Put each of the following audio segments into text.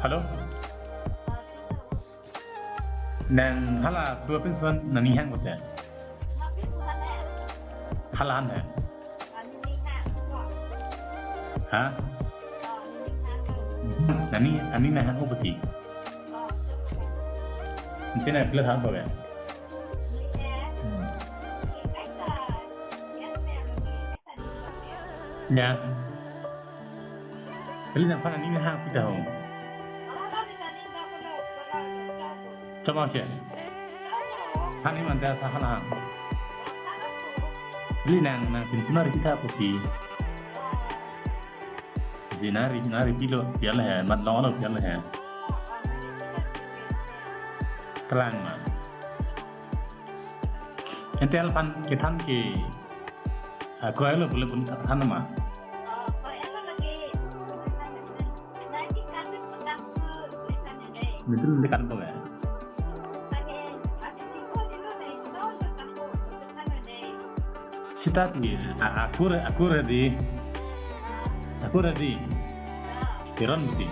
Halo? Nang hala dua pinson nani hang bote. Hala ane. Ha? Nani ani na hang ubati. Nanti na plus hang bote. Ya. Beli nak pana ni na hang kita hong. Coba sih. Hani manda sahana. Beli nang pintunar kita putih. Nari kilo piala hai, mat lawan piala hai. Terang mah. Ente alpan kitan ki. Aku ayo boleh pun hana mah. Betul dekat apa ya? Kita ni, aku ready. Aku ready. Kiran budi.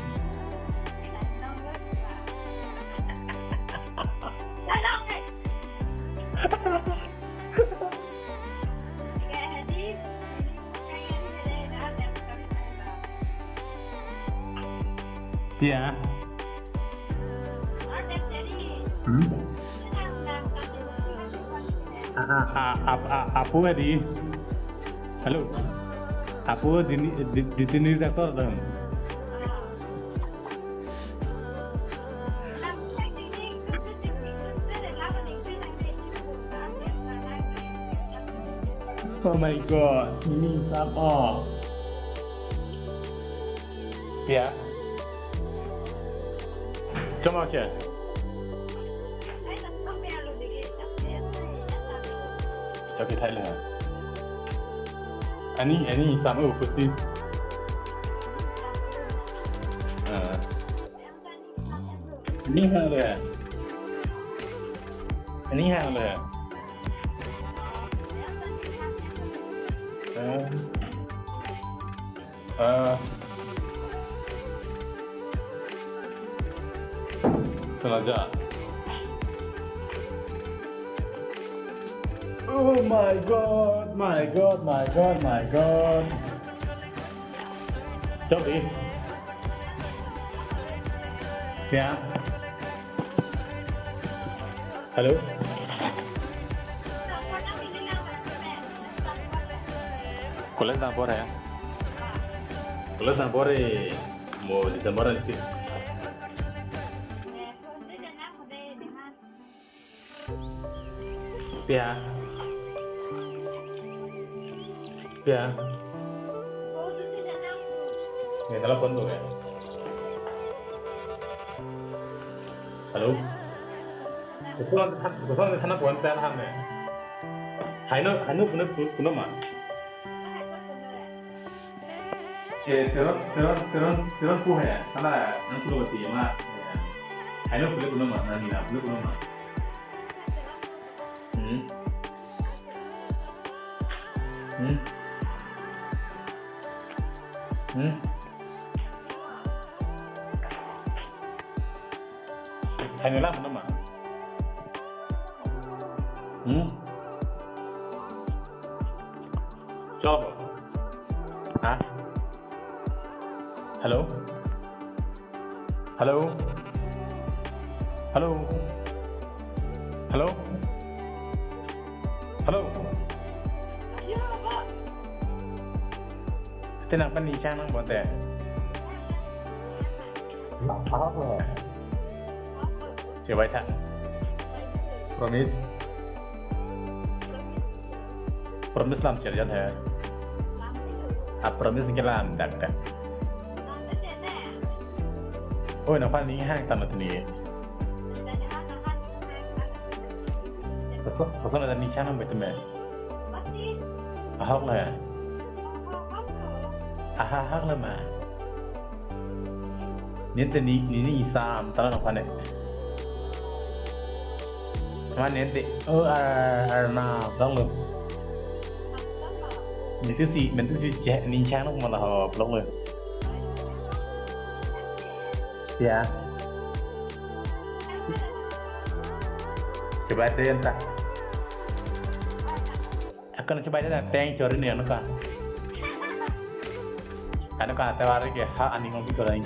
Ya. Apa ready? Halo. Apa di sini rektor dong? Oh my god, ini apa? Ya. Coba aja. Coba Thailand. Ani sama putih. Ini hal ya. Ini hal ya. Sengaja. Oh my god. Coba. Ya. Halo. Kulit nampor ya. Kulit nampor mau ditambahin sih. Ya. Ini telepon tuh ya. Halo. Kusuran sana bukan telepon ya. Hano punya mana? Terus punya ya. Sana nanti lo berarti mah. Hano punya mana? Nanti lah punya mana? Hanya lah mana? Coba. Hah? Halo? Halo? Halo? Halo? Halo? Tenang kan di sana buat ya? Apa? Coba tak? Promise làm chuyện cho thế. Promise cái làm đặt cả. Ôi nó phát ní hang tầm là gì? Có sao là ní chán không biết tụi mình? Hóc là. Hóc là mà. Nên tên ní sam tao nó phát này. Mana nanti? Arna, belum loh. Itu sih, bentuk sih nincang loh malah belum loh. Ya. Coba deh entah. Akan coba deh teng cori nih anu kan. Anu kan tewari ke ha ani ngopi korai.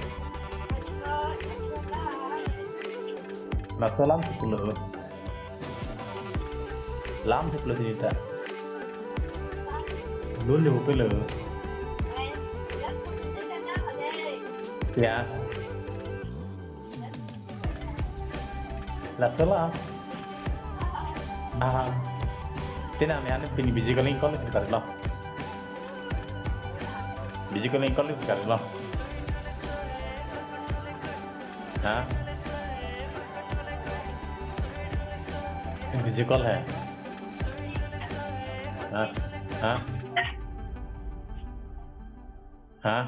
Masalam 10. Lam 10 sini tak. Dulu le le. Ya. Lah salam. Ah. Tina me ane pini biji kaling kol ni karlo. Biji kaling kol ni karlo. हाँ फिजिकल है हाँ हाँ हाँ